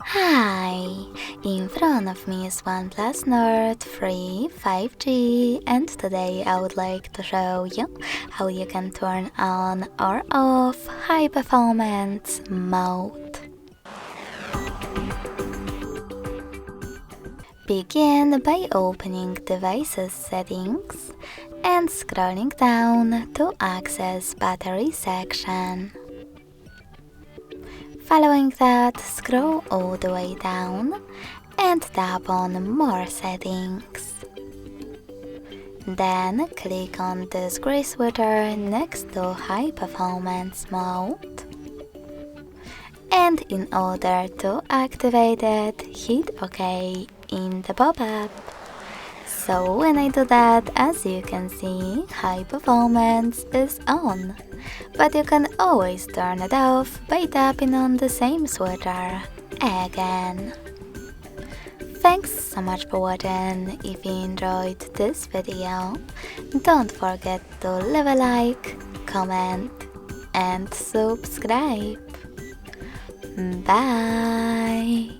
Hi! In front of me is OnePlus Nord 3 5G, and today I would like to show you how you can turn on or off high performance mode. Begin by opening devices settings and scrolling down to access battery section. Following that, scroll all the way down and tap on More Settings. Then click on this gray switcher next to High Performance Mode. And in order to activate it, hit OK in the pop-up. So when I do that, as you can see, high performance is on. But you can always turn it off by tapping on the same switcher again. Thanks so much for watching. If you enjoyed this video, don't forget to leave a like, comment and subscribe. Bye!